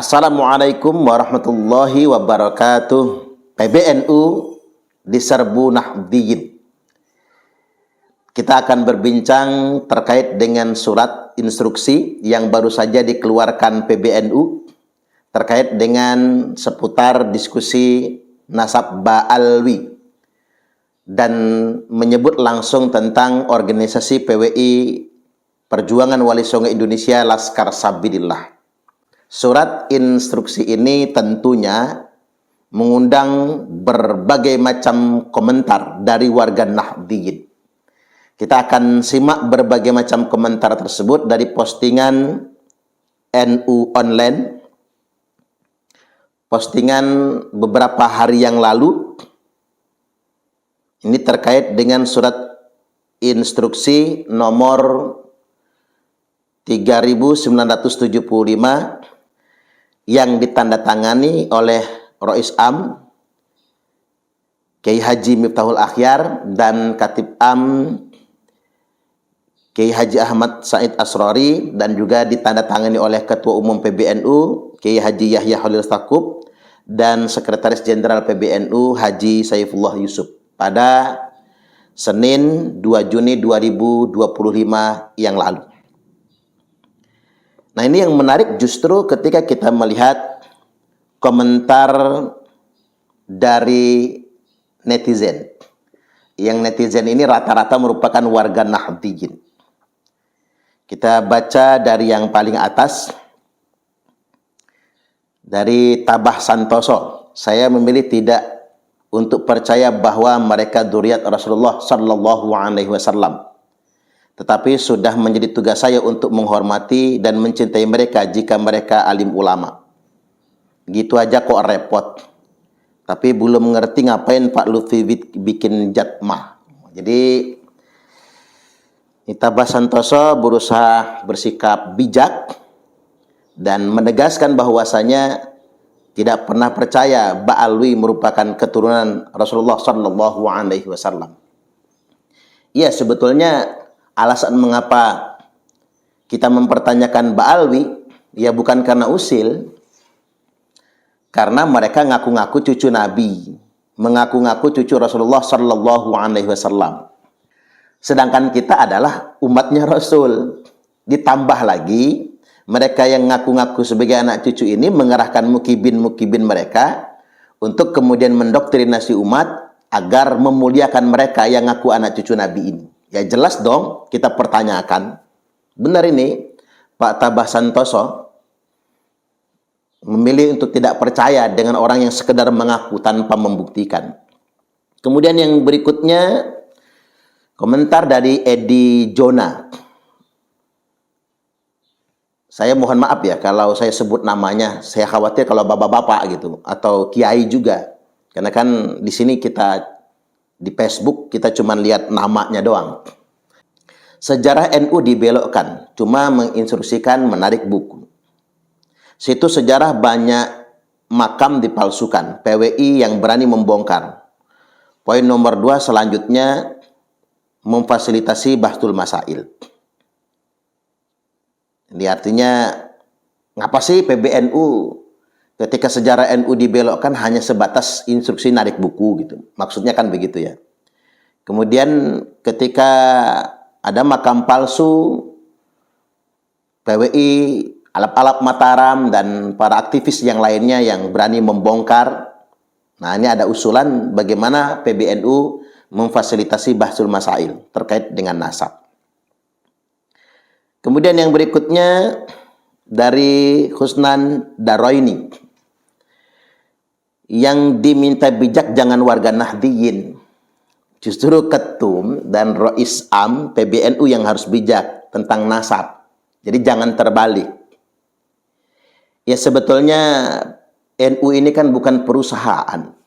Assalamualaikum warahmatullahi wabarakatuh. PBNU diserbu Nahdliyin. Kita akan berbincang terkait dengan surat instruksi yang baru saja dikeluarkan PBNU terkait dengan seputar diskusi nasab Ba'alwi dan menyebut langsung tentang organisasi PWI Perjuangan Wali Songo Indonesia Laskar Sabilillah. Surat instruksi ini tentunya mengundang berbagai macam komentar dari warga Nahdliyin. Kita akan simak berbagai macam komentar tersebut dari postingan NU Online, postingan beberapa hari yang lalu. Ini terkait dengan surat instruksi nomor 3975 yang ditandatangani oleh Rois Am Kiai Haji Miftahul Akhyar dan Katib Am Kiai Haji Ahmad Said Asrori, dan juga ditandatangani oleh Ketua Umum PBNU Kiai Haji Yahya Khalil Stakuf dan Sekretaris Jenderal PBNU Haji Saifullah Yusuf pada Senin 2 Juni 2025 yang lalu. Nah, ini yang menarik justru ketika kita melihat komentar dari netizen. Yang netizen ini rata-rata merupakan warga Nahdliyin. Kita baca dari yang paling atas, dari Tabah Santoso. Saya memilih tidak untuk percaya bahwa mereka dzurriyyat Rasulullah Sallallahu Alaihi Wasallam. Tetapi sudah menjadi tugas saya untuk menghormati dan mencintai mereka jika mereka alim ulama. Gitu aja kok repot. Tapi belum mengerti ngapain Pak Lutfi bikin jatmah. Jadi Tabah Santoso berusaha bersikap bijak dan menegaskan bahwasanya tidak pernah percaya Ba'alwi merupakan keturunan Rasulullah Sallallahu Alaihi Wasallam. Ya, sebetulnya alasan mengapa kita mempertanyakan Ba'alwi ya bukan karena usil, karena mereka ngaku-ngaku cucu Nabi, mengaku-ngaku cucu Rasulullah Sallallahu Alaihi Wasallam. Sedangkan kita adalah umatnya Rasul. Ditambah lagi mereka yang ngaku-ngaku sebagai anak cucu ini mengerahkan mukibin-mukibin mereka untuk kemudian mendoktrinasi umat agar memuliakan mereka yang ngaku anak cucu Nabi ini. Ya jelas dong kita pertanyakan, benar ini Pak Tabah Santoso memilih untuk tidak percaya dengan orang yang sekedar mengaku tanpa membuktikan. Kemudian yang berikutnya, komentar dari Edi Jona. Saya mohon maaf ya kalau saya sebut namanya, saya khawatir kalau bapak-bapak gitu atau kiai juga. Karena kan di sini kita di Facebook kita cuma lihat namanya doang. Sejarah NU dibelokkan, cuma menginstruksikan menarik buku. Situ sejarah banyak makam dipalsukan, PWI yang berani membongkar. Poin nomor 2 selanjutnya, memfasilitasi bahtul masail. Ini artinya, ngapa sih PBNU ketika sejarah NU dibelokkan hanya sebatas instruksi narik buku gitu. Maksudnya kan begitu ya. Kemudian ketika ada makam palsu, PWI, Alap-Alap Mataram, dan para aktivis yang lainnya yang berani membongkar. Nah, ini ada usulan bagaimana PBNU memfasilitasi bahsul masail terkait dengan nasab. Kemudian yang berikutnya dari Husnan Daroini. Yang diminta bijak jangan warga Nahdliyin. Justru Ketum dan Rois Am PBNU yang harus bijak tentang nasab. Jadi jangan terbalik. Ya sebetulnya NU ini kan bukan perusahaan.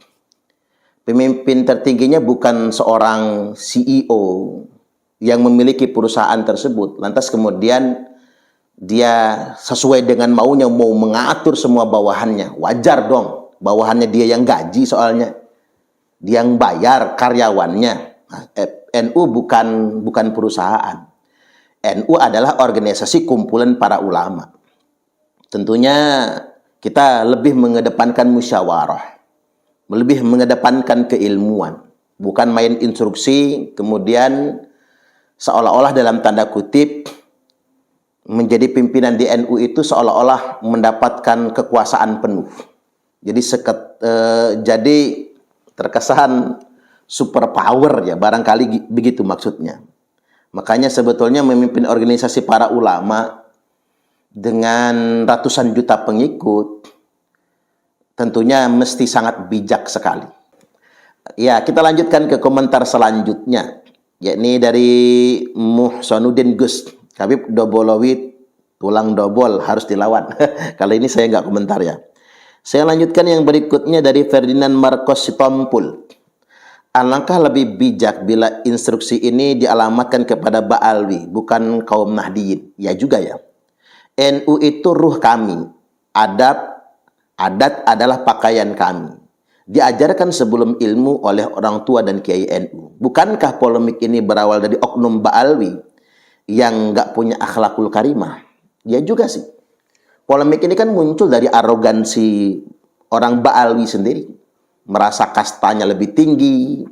Pemimpin tertingginya bukan seorang CEO yang memiliki perusahaan tersebut. Lantas kemudian dia sesuai dengan maunya mau mengatur semua bawahannya. Wajar dong. Bawahannya dia yang gaji soalnya. Dia yang bayar karyawannya. Nah, NU bukan perusahaan. NU adalah organisasi kumpulan para ulama. Tentunya Kita lebih mengedepankan musyawarah, lebih mengedepankan keilmuan, bukan main instruksi kemudian seolah-olah dalam tanda kutip menjadi pimpinan di NU itu seolah-olah mendapatkan kekuasaan penuh. Jadi terkesan super power ya, barangkali begitu maksudnya. Makanya sebetulnya memimpin organisasi para ulama dengan ratusan juta pengikut tentunya mesti sangat bijak sekali. Ya, kita lanjutkan ke komentar selanjutnya, yakni dari Muhsanuddin Gus. Habib Dobolowi tulang dobol harus dilawan. Kalau ini saya nggak komentar ya. Saya lanjutkan yang berikutnya dari Ferdinand Marcos Sitompul. Alangkah lebih bijak bila instruksi ini dialamatkan kepada Ba'alwi, bukan kaum Nahdiyin. Ya juga ya. NU itu ruh kami, adat adalah pakaian kami. Diajarkan sebelum ilmu oleh orang tua dan kiai NU. Bukankah polemik ini berawal dari oknum Ba'alwi yang nggak punya akhlakul karimah? Ya juga sih. Polemik ini kan muncul dari arogansi orang Ba'alwi sendiri. Merasa kastanya lebih tinggi,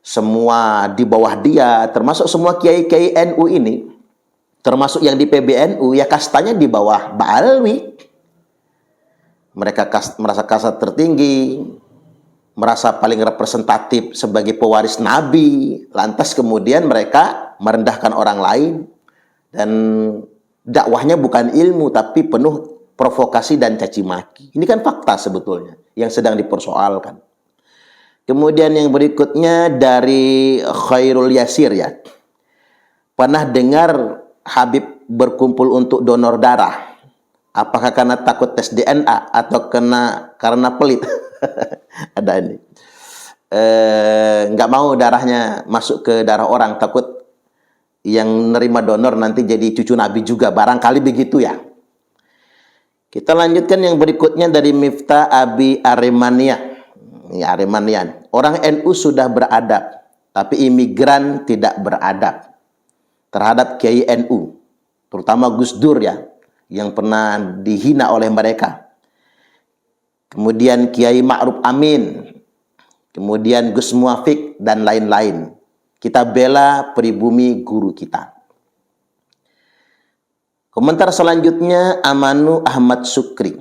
semua di bawah dia, termasuk semua kiai-kiai NU ini. Termasuk yang di PBNU, ya kastanya di bawah Ba'alwi. Mereka merasa kasta tertinggi, merasa paling representatif sebagai pewaris Nabi. Lantas kemudian mereka merendahkan orang lain. Dan dakwahnya bukan ilmu, tapi penuh provokasi dan caci maki. Ini kan fakta sebetulnya yang sedang dipersoalkan. Kemudian yang berikutnya dari Khairul Yasir ya. Pernah dengar Habib berkumpul untuk donor darah? Apakah karena takut tes DNA atau karena pelit? Ada ini. Nggak mau darahnya masuk ke darah orang, takut yang nerima donor nanti jadi cucu Nabi juga. Barangkali begitu ya. Kita lanjutkan yang berikutnya dari Miftah Abi Aremania. Ini Aremanian. Orang NU sudah beradab, tapi imigran tidak beradab terhadap Kiai NU, terutama Gus Dur ya, yang pernah dihina oleh mereka. Kemudian Kiai Ma'ruf Amin, kemudian Gus Muafiq dan lain-lain. Kita bela pribumi guru kita. Komentar selanjutnya Amanu Ahmad Sukri.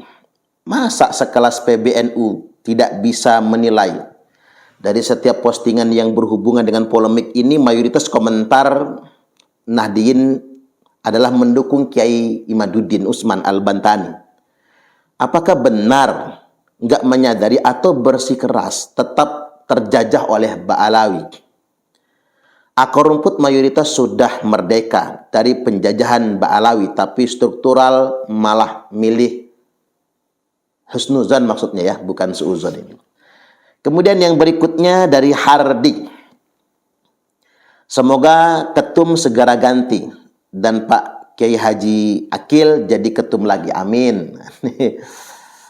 Masa sekelas PBNU tidak bisa menilai? Dari setiap postingan yang berhubungan dengan polemik ini, mayoritas komentar Nahdiyin adalah mendukung Kiai Imaduddin Usman Al-Bantani. Apakah benar nggak menyadari atau bersikeras tetap terjajah oleh Ba'alawi? Akar rumput mayoritas sudah merdeka dari penjajahan Ba'alawi, tapi struktural malah milih husnuzan maksudnya ya, bukan suuzon ini. Kemudian yang berikutnya dari Hardi. Semoga ketum segera ganti dan Pak Kiai Haji Akil jadi ketum lagi. Amin.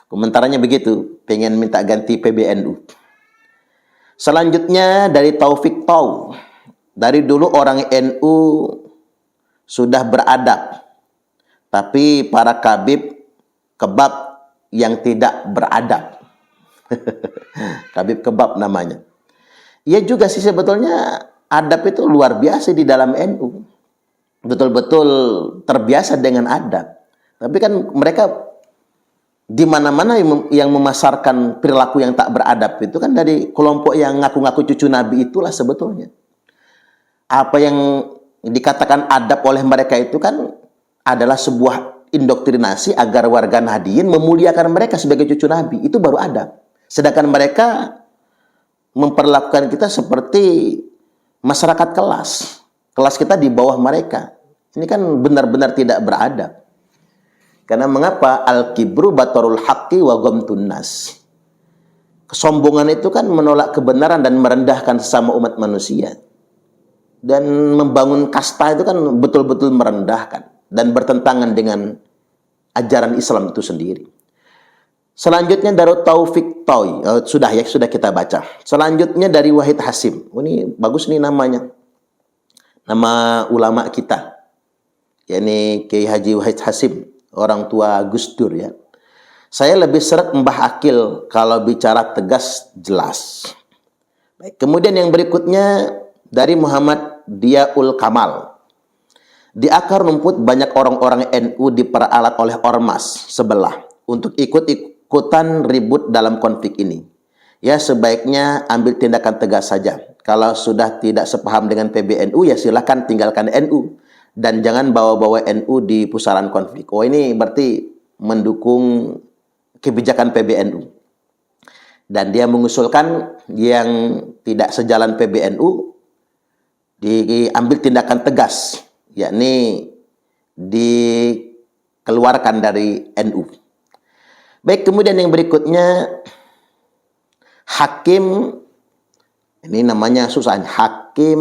Komentarnya begitu, pengen minta ganti PBNU. Selanjutnya dari Taufik Tau. Dari dulu orang NU sudah beradab, tapi para kebab yang tidak beradab. Kabib kebab namanya. Iya juga sih sebetulnya adab itu luar biasa di dalam NU. Betul-betul terbiasa dengan adab. Tapi kan mereka di mana-mana yang memasarkan perilaku yang tak beradab itu kan dari kelompok yang ngaku-ngaku cucu Nabi itulah sebetulnya. Apa yang dikatakan adab oleh mereka itu kan adalah sebuah indoktrinasi agar warga Nahdiyin memuliakan mereka sebagai cucu Nabi. Itu baru adab. Sedangkan mereka memperlakukan kita seperti masyarakat kelas. Kelas kita di bawah mereka. Ini kan benar-benar tidak beradab. Karena mengapa? Al-kibru batarul haqqi wa ghamtun nas. Kesombongan itu kan menolak kebenaran dan merendahkan sesama umat manusia. Dan membangun kasta itu kan betul-betul merendahkan dan bertentangan dengan ajaran Islam itu sendiri. Selanjutnya dari Taufik Toy, sudah kita baca. Selanjutnya dari Wahid Hasim. Ini bagus nih namanya. Nama ulama kita, yakni Kiai Haji Wahid Hasim, orang tua Gus Dur ya. Saya lebih seret Mbah Akil kalau bicara tegas jelas. Baik. Kemudian yang berikutnya dari Muhammad Diaul Kamal. Di akar rumput banyak orang-orang NU diperalat oleh ormas sebelah untuk ikut-ikutan ribut dalam konflik ini. Ya sebaiknya ambil tindakan tegas saja. Kalau sudah tidak sepaham dengan PBNU ya silakan tinggalkan NU. Dan jangan bawa-bawa NU di pusaran konflik. Oh ini berarti mendukung kebijakan PBNU. Dan dia mengusulkan yang tidak sejalan PBNU diambil tindakan tegas, yakni dikeluarkan dari NU. Baik, kemudian yang berikutnya Hakim, ini namanya susah, Hakim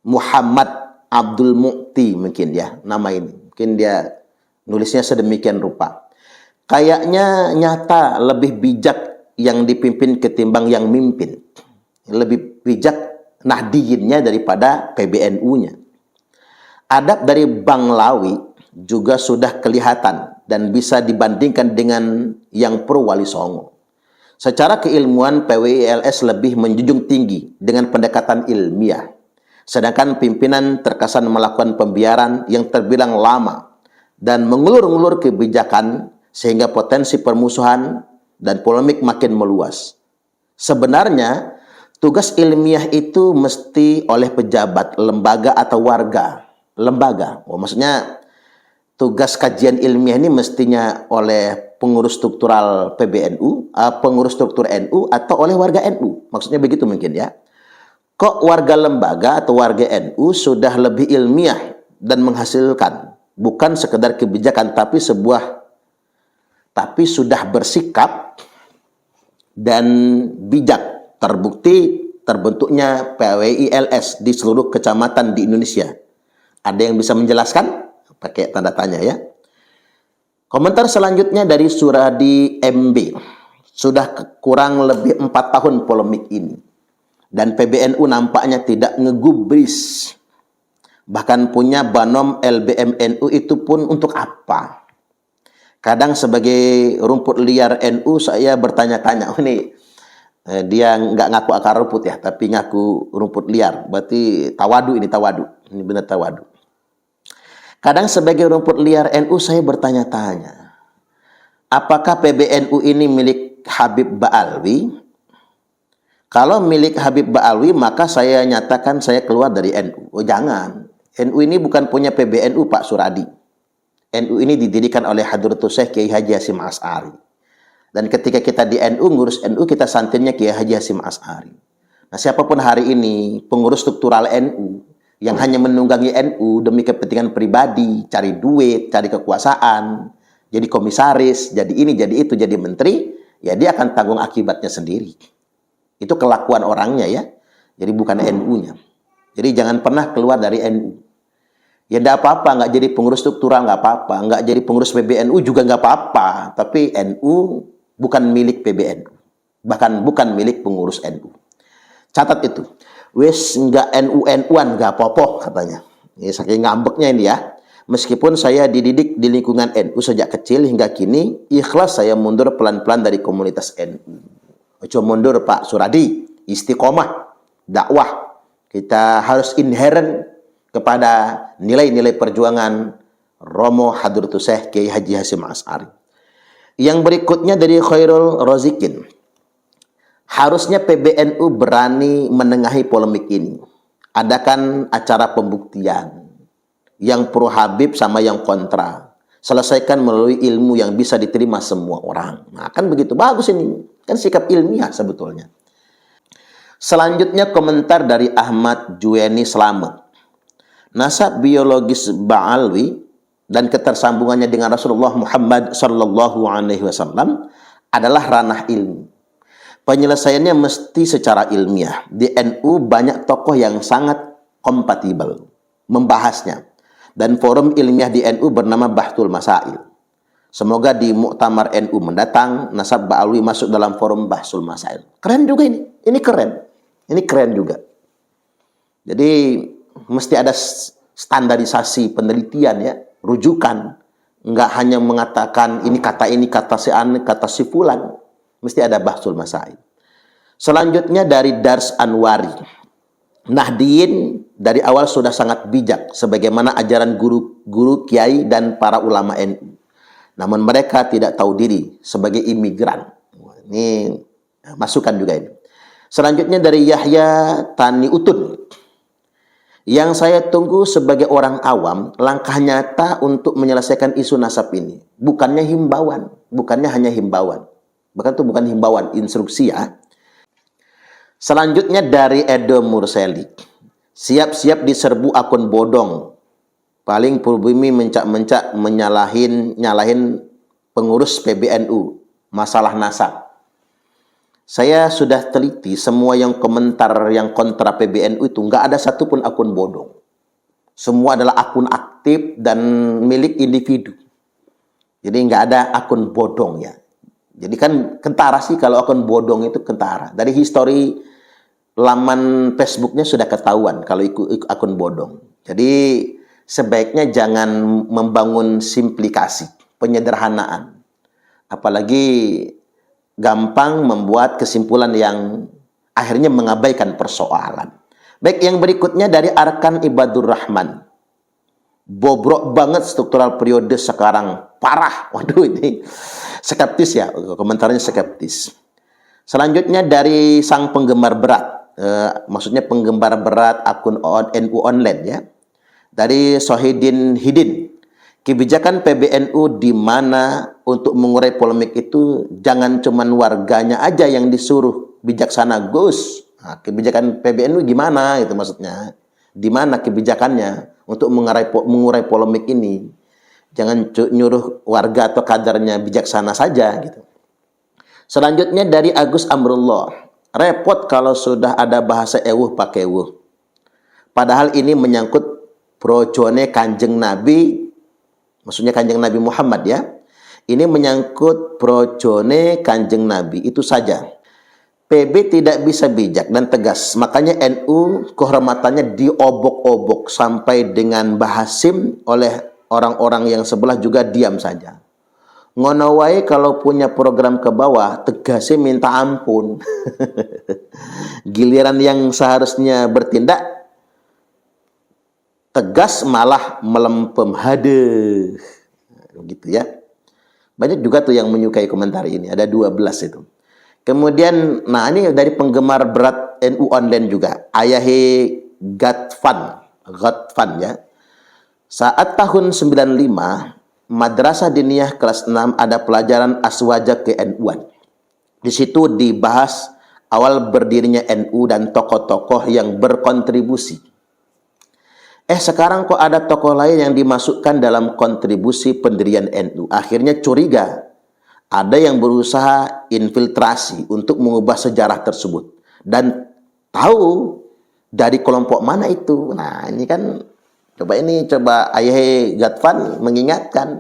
Muhammad Abdul Mukti mungkin ya nama ini. Mungkin dia nulisnya sedemikian rupa. Kayaknya nyata lebih bijak yang dipimpin ketimbang yang mimpin. Lebih bijak Nahdiyinnya daripada PBNU-nya. Adab dari Bang Lawi juga sudah kelihatan dan bisa dibandingkan dengan yang pro Wali Songo. Secara keilmuan PWILS lebih menjunjung tinggi dengan pendekatan ilmiah. Sedangkan pimpinan terkesan melakukan pembiaran yang terbilang lama dan mengulur-ngulur kebijakan sehingga potensi permusuhan dan polemik makin meluas. Sebenarnya tugas ilmiah itu mesti oleh pejabat, lembaga atau warga. Lembaga, maksudnya tugas kajian ilmiah ini mestinya oleh pengurus struktural PBNU, pengurus struktur NU atau oleh warga NU. Maksudnya begitu mungkin ya. Kok warga lembaga atau warga NU sudah lebih ilmiah dan menghasilkan bukan sekedar kebijakan tapi sudah bersikap dan bijak. Terbukti terbentuknya PWILS di seluruh kecamatan di Indonesia. Ada yang bisa menjelaskan? Pakai tanda tanya ya. Komentar selanjutnya dari Suradi MB. Sudah kurang lebih 4 tahun polemik ini. Dan PBNU nampaknya tidak ngegubris. Bahkan punya banom LBMNU itu pun untuk apa? Kadang sebagai rumput liar NU saya bertanya-tanya, oh ini dia nggak ngaku akar rumput ya, tapi ngaku rumput liar. Berarti tawadu ini, tawadu. Ini benar tawadu. Kadang sebagai rumput liar NU saya bertanya-tanya, apakah PBNU ini milik Habib Ba'alwi? Kalau milik Habib Ba'alwi, maka saya nyatakan saya keluar dari NU. Oh jangan. NU ini bukan punya PBNU Pak Suradi. NU ini didirikan oleh Hadratus Syekh Kiai Haji Hasyim Asy'ari. Dan ketika kita di NU, ngurus NU, kita santinnya Kiai Haji Hasyim Asy'ari. Nah, siapapun hari ini pengurus struktural NU yang hanya menunggangi NU demi kepentingan pribadi, cari duit, cari kekuasaan, jadi komisaris, jadi ini, jadi itu, jadi menteri, ya dia akan tanggung akibatnya sendiri. Itu kelakuan orangnya ya. Jadi bukan NU-nya. Jadi jangan pernah keluar dari NU. Ya enggak apa-apa, nggak jadi pengurus struktural nggak apa-apa, nggak jadi pengurus PBNU juga nggak apa-apa. Tapi NU bukan milik PBNU, bahkan bukan milik pengurus NU. Catat itu. Wes nggak NU-NU-an nggak apa-apa katanya. Ini saking ngambeknya ini ya. Meskipun saya dididik di lingkungan NU sejak kecil hingga kini, ikhlas saya mundur pelan-pelan dari komunitas NU. Ojo mundur Pak Suradi, istiqomah, dakwah. Kita harus inherent kepada nilai-nilai perjuangan Romo Hadratus Syekh Kiai Haji Hasyim Asy'ari. Yang berikutnya dari Khairul Rozikin. Harusnya PBNU berani menengahi polemik ini. Adakan acara pembuktian yang pro Habib sama yang kontra. Selesaikan melalui ilmu yang bisa diterima semua orang. Nah, kan begitu bagus ini. Kan sikap ilmiah sebetulnya. Selanjutnya komentar dari Ahmad Juweni Slamet. Nasab biologis Ba'alwi dan ketersambungannya dengan Rasulullah Muhammad sallallahu alaihi wasallam adalah ranah ilmu. Penyelesaiannya mesti secara ilmiah. Di NU banyak tokoh yang sangat kompatibel membahasnya. Dan forum ilmiah di NU bernama Bahtul Masail. Semoga di Muktamar NU mendatang Nasab Ba'alwi masuk dalam forum Bahtul Masail. Keren juga ini. Ini keren. Ini keren juga. Jadi mesti ada standarisasi penelitian ya, rujukan. nggak hanya mengatakan ini kata si an, kata si fulan, mesti ada bahsul masail. Selanjutnya dari Dars Anwari. Nahdiyin dari awal sudah sangat bijak sebagaimana ajaran guru-guru kiai dan para ulama NU. Namun mereka tidak tahu diri sebagai imigran. Ini masukan juga ini. Selanjutnya dari Yahya Tani Utun. Yang saya tunggu sebagai orang awam, langkah nyata untuk menyelesaikan isu nasab ini. Bukannya himbauan, bukannya hanya himbauan. Bahkan itu bukan himbauan, instruksi ya. Selanjutnya dari Edo Murseli. Siap-siap diserbu akun bodong. Paling Pribumi mencak-mencak nyalahin pengurus PBNU. Masalah nasab. Saya sudah teliti semua yang komentar yang kontra PBNU itu. Nggak ada satupun akun bodong. Semua adalah akun aktif dan milik individu. Jadi nggak ada akun bodong ya. Jadi kan kentara sih kalau akun bodong itu kentara. Dari histori laman Facebooknya sudah ketahuan kalau ikut akun bodong. Jadi sebaiknya jangan membangun simplikasi, penyederhanaan. Apalagi gampang membuat kesimpulan yang akhirnya mengabaikan persoalan. Baik, yang berikutnya dari Arkan Ibadur Rahman. Bobrok banget struktural periode sekarang, parah. Waduh, ini skeptis ya, komentarnya skeptis. Selanjutnya dari sang penggemar berat, maksudnya penggemar berat akun NU online ya. Dari Sohidin Hidin. Kebijakan PBNU di mana untuk mengurai polemik itu jangan cuman warganya aja yang disuruh bijaksana, Gus. Nah, kebijakan PBNU gimana itu maksudnya? Di mana kebijakannya untuk mengurai polemik ini? Jangan nyuruh warga atau kadernya bijaksana saja gitu. Selanjutnya dari Agus Amrullah. Repot kalau sudah ada bahasa ewuh pakai ewuh. Padahal ini menyangkut projone Kanjeng Nabi, maksudnya Kanjeng Nabi Muhammad ya. Ini menyangkut projone Kanjeng Nabi, itu saja. PB tidak bisa bijak dan tegas. Makanya NU kehormatannya diobok-obok sampai dengan bahasim oleh orang-orang yang sebelah juga diam saja. Ngono wae kalau punya program ke bawah, tegasnya minta ampun. Giliran yang seharusnya bertindak, tegas malah melempem, hadeh. Gitu ya. Banyak juga tuh yang menyukai komentar ini. Ada 12 itu. Kemudian, nah ini dari penggemar berat NU online juga. Ayahe Gatfan ya. Saat tahun 95, Madrasah Diniyah kelas 6 ada pelajaran aswaja ke-NU-an. Di situ dibahas awal berdirinya NU dan tokoh-tokoh yang berkontribusi. Sekarang kok ada tokoh lain yang dimasukkan dalam kontribusi pendirian NU. Akhirnya curiga. Ada yang berusaha infiltrasi untuk mengubah sejarah tersebut. Dan tahu dari kelompok mana itu. Nah ini kan, coba Ayahe Gatfan mengingatkan.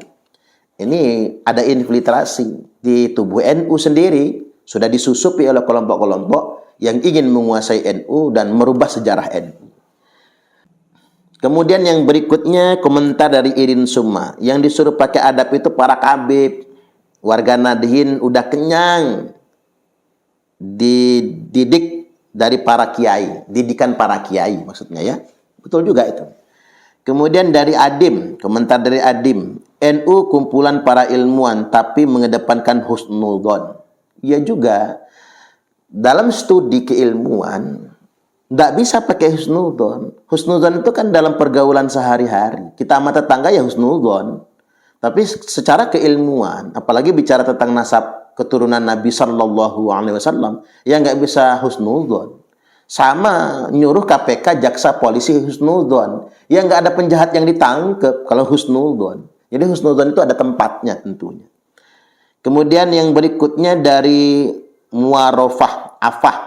Ini ada infiltrasi di tubuh NU sendiri. Sudah disusupi oleh kelompok-kelompok yang ingin menguasai NU dan merubah sejarah NU. Kemudian yang berikutnya komentar dari Irin Suma. Yang disuruh pakai adab itu para kabib. Warga Nahdiyin udah kenyang dididik dari para kiai. Didikan para kiai maksudnya ya. Betul juga itu. Kemudian dari Adim. Komentar dari Adim. NU kumpulan para ilmuwan tapi mengedepankan husnudzon. Ya juga. Dalam studi keilmuan nggak bisa pakai husnudzon. Husnudzon itu kan dalam pergaulan sehari-hari. Kita sama tetangga ya husnudzon. Tapi secara keilmuan, apalagi bicara tentang nasab keturunan Nabi Sallallahu Alaihi Wasallam, ya nggak bisa husnudzon. Sama nyuruh KPK, jaksa, polisi husnudzon. Ya nggak ada penjahat yang ditangkap kalau husnudzon. Jadi husnudzon itu ada tempatnya tentunya. Kemudian yang berikutnya dari Muarofah Afah.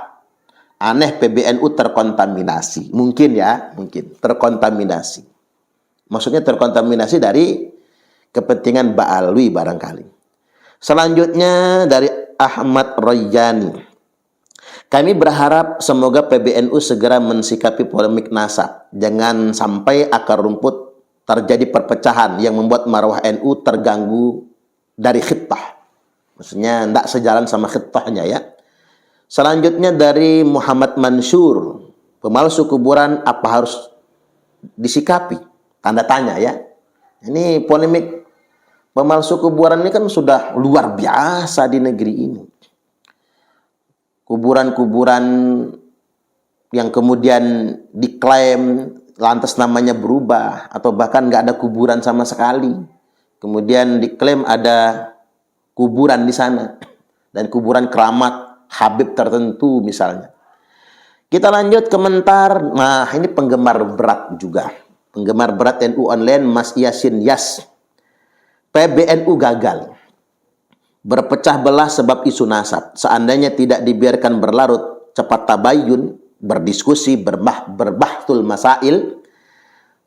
Aneh PBNU terkontaminasi. Mungkin ya, mungkin terkontaminasi. Maksudnya terkontaminasi dari kepentingan Ba'alwi barangkali. Selanjutnya dari Ahmad Royani. Kami berharap semoga PBNU segera mensikapi polemik nasab. Jangan sampai akar rumput terjadi perpecahan yang membuat marwah NU terganggu dari khitbah. Maksudnya tidak sejalan sama khitbahnya ya. Selanjutnya dari Muhammad Mansur, pemalsu kuburan apa harus disikapi? Tanda tanya ya. Ini polemik pemalsu kuburan ini kan sudah luar biasa di negeri ini. Kuburan-kuburan yang kemudian diklaim lantas namanya berubah, atau bahkan nggak ada kuburan sama sekali. Kemudian diklaim ada kuburan di sana, dan kuburan keramat Habib tertentu misalnya. Kita lanjut komentar. Nah, ini penggemar berat juga. Penggemar berat NU online, Mas Yasin Yas. PBNU gagal. Berpecah belah sebab isu nasab. Seandainya tidak dibiarkan berlarut, cepat tabayun, berdiskusi, berbahtul masail,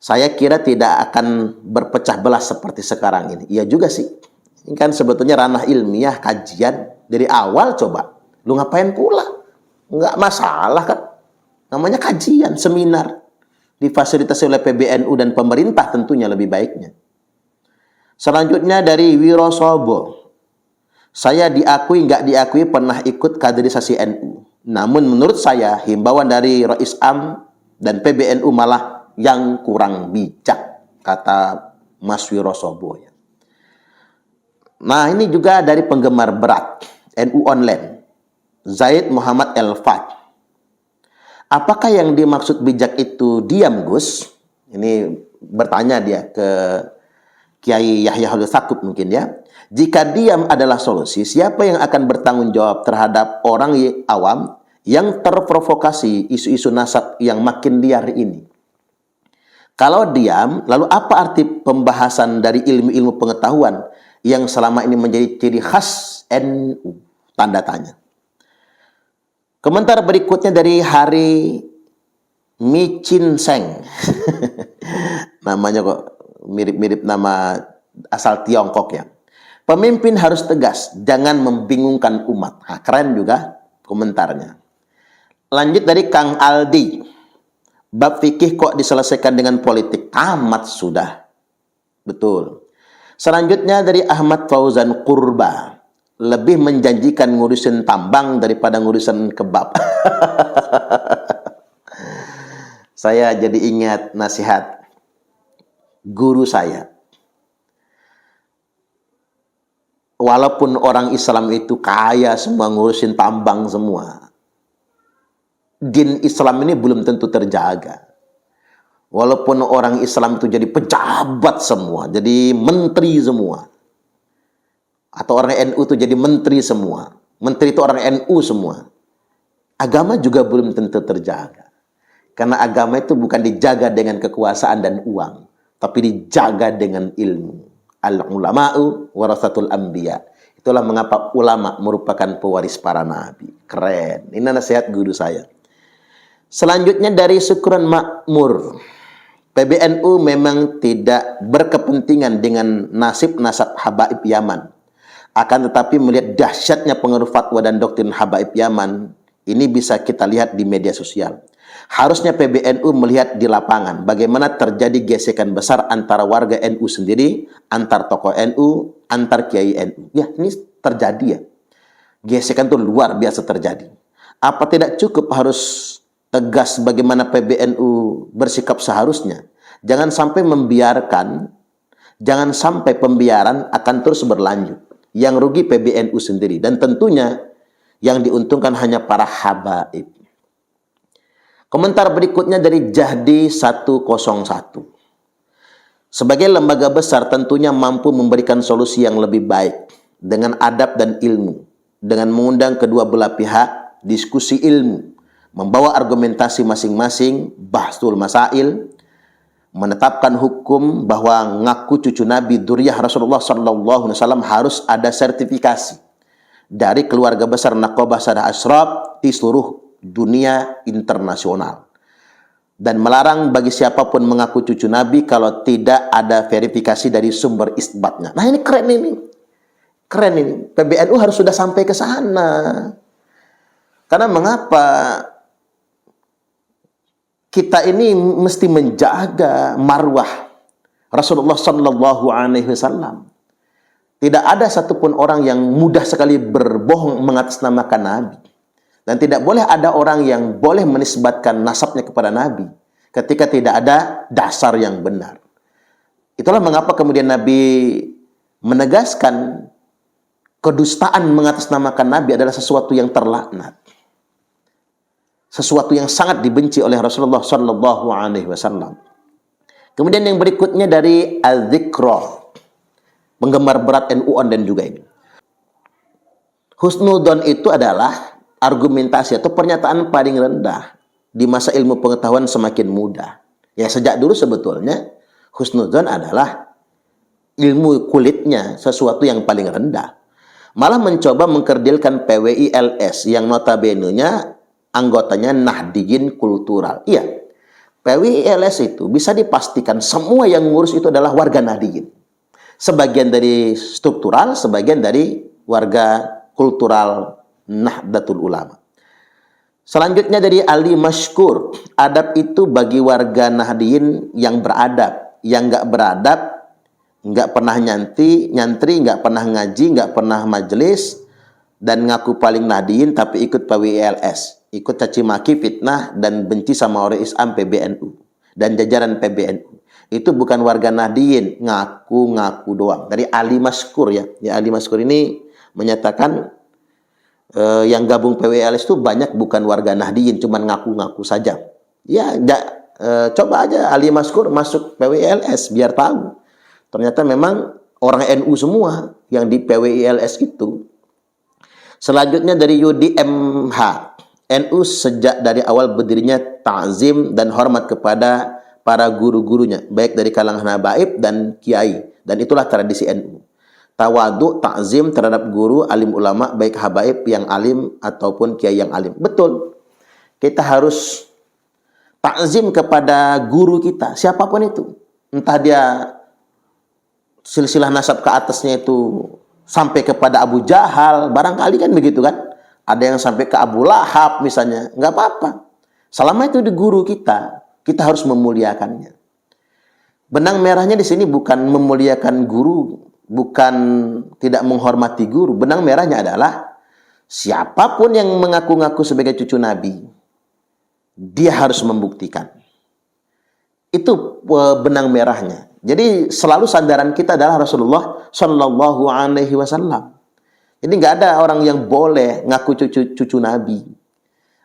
saya kira tidak akan berpecah belah seperti sekarang ini. Iya juga sih. Ini kan sebetulnya ranah ilmiah, kajian. Dari awal coba. Lu ngapain pula? Nggak masalah kan. Namanya kajian, seminar. Difasilitasi oleh PBNU dan pemerintah tentunya lebih baiknya. Selanjutnya dari Wirosobo. Saya diakui nggak diakui pernah ikut kaderisasi NU. Namun menurut saya himbauan dari Rais Am dan PBNU malah yang kurang bijak, kata Mas Wirosobo. Nah, ini juga dari penggemar berat NU online, Zaid Muhammad Elfat. Apakah yang dimaksud bijak itu diam, Gus? Ini bertanya dia ke Kiai Yahya Khalil Stakuf mungkin ya. Jika diam adalah solusi, siapa yang akan bertanggung jawab terhadap orang awam yang terprovokasi isu-isu nasab yang makin liar ini? Kalau diam, lalu apa arti pembahasan dari ilmu-ilmu pengetahuan yang selama ini menjadi ciri khas NU? Tanda tanya. Komentar berikutnya dari Hari Michin Seng. Namanya kok mirip-mirip nama asal Tiongkok ya. Pemimpin harus tegas, jangan membingungkan umat. Nah, keren juga komentarnya. Lanjut dari Kang Aldi. Bab fikih kok diselesaikan dengan politik? Tamat sudah. Betul. Selanjutnya dari Ahmad Fauzan Qurba. Lebih menjanjikan ngurusin tambang daripada ngurusin kebab. Saya jadi ingat nasihat guru saya. Walaupun orang Islam itu kaya semua, ngurusin tambang semua, din Islam ini belum tentu terjaga. Walaupun orang Islam itu jadi pejabat semua, jadi menteri semua, atau orang NU itu jadi menteri semua, menteri itu orang NU semua, agama juga belum tentu terjaga. Karena agama itu bukan dijaga dengan kekuasaan dan uang, tapi dijaga dengan ilmu. Al-ulama'u warasatul anbiya. Itulah mengapa ulama merupakan pewaris para nabi. Keren. Ini nasihat guru saya. Selanjutnya dari Syukran Makmur. PBNU memang tidak berkepentingan dengan nasib-nasab habaib Yaman. Akan tetapi melihat dahsyatnya pengaruh fatwa dan doktrin habaib Yaman, ini bisa kita lihat di media sosial. Harusnya PBNU melihat di lapangan bagaimana terjadi gesekan besar antara warga NU sendiri, antar tokoh NU, antar kiai NU. Ya, ini terjadi ya. Gesekan itu luar biasa terjadi. Apa tidak cukup harus tegas bagaimana PBNU bersikap seharusnya? Jangan sampai pembiaran akan terus berlanjut. Yang rugi PBNU sendiri, dan tentunya yang diuntungkan hanya para habaib. Komentar berikutnya dari Jahdi 101. Sebagai lembaga besar tentunya mampu memberikan solusi yang lebih baik dengan adab dan ilmu, dengan mengundang kedua belah pihak, diskusi ilmu, membawa argumentasi masing-masing, bahsul masail, menetapkan hukum bahwa ngaku cucu Nabi Duriyah Rasulullah SAW harus ada sertifikasi dari keluarga besar Naqabah Sadah Ashraf di seluruh dunia internasional, dan melarang bagi siapapun mengaku cucu Nabi kalau tidak ada verifikasi dari sumber isbatnya. Nah, ini keren ini. Keren ini. PBNU harus sudah sampai ke sana. Karena mengapa kita ini mesti menjaga marwah Rasulullah sallallahu alaihi wasallam. Tidak ada satupun orang yang mudah sekali berbohong mengatasnamakan Nabi. Dan tidak boleh ada orang yang boleh menisbatkan nasabnya kepada Nabi ketika tidak ada dasar yang benar. Itulah mengapa kemudian Nabi menegaskan kedustaan mengatasnamakan Nabi adalah sesuatu yang terlaknat. Sesuatu yang sangat dibenci oleh Rasulullah sallallahu alaihi wasallam. Kemudian yang berikutnya dari al-dzikra, penggemar berat NU dan juga ini. Husnudon itu adalah argumentasi atau pernyataan paling rendah di masa ilmu pengetahuan semakin mudah. Ya sejak dulu sebetulnya husnudon adalah ilmu kulitnya sesuatu yang paling rendah. Malah mencoba mengkerdilkan PWILS yang notabene-nya anggotanya Nahdiyin kultural. Iya, PWILS itu bisa dipastikan semua yang ngurus itu adalah warga Nahdiyin. Sebagian dari struktural, sebagian dari warga kultural Nahdlatul Ulama. Selanjutnya dari Ali Mashkur, adab itu bagi warga Nahdiyin yang beradab, yang nggak beradab, nggak pernah nyantri, nggak pernah ngaji, nggak pernah majelis, dan ngaku paling Nahdiyin tapi ikut PWILS, ikut caci maki, fitnah, dan benci sama orang Islam PBNU dan jajaran PBNU. Itu bukan warga Nahdiyin, ngaku-ngaku doang. Dari Ali Mashkur ya. Ya Ali Mashkur ini menyatakan yang gabung PWILS itu banyak bukan warga Nahdiyin, cuman ngaku-ngaku saja. Ya, coba aja Ali Mashkur masuk PWILS biar tahu. Ternyata memang orang NU semua yang di PWILS itu. Selanjutnya dari UDMH. NU sejak dari awal berdirinya ta'zim dan hormat kepada para guru-gurunya, baik dari kalangan habaib dan kiai. Dan itulah tradisi NU. Tawadu, ta'zim terhadap guru, alim ulama, baik habaib yang alim ataupun kiai yang alim. Betul. Kita harus ta'zim kepada guru kita, siapapun itu. Entah dia silsilah nasab ke atasnya itu sampai kepada Abu Jahal, barangkali kan begitu kan. Ada yang sampai ke Abu Lahab misalnya, nggak apa-apa. Selama itu di guru kita, kita harus memuliakannya. Benang merahnya di sini bukan memuliakan guru, bukan tidak menghormati guru. Benang merahnya adalah siapapun yang mengaku-ngaku sebagai cucu Nabi, dia harus membuktikan. Itu benang merahnya. Jadi selalu sandaran kita adalah Rasulullah Shallallahu Alaihi Wasallam. Jadi nggak ada orang yang boleh ngaku cucu Nabi,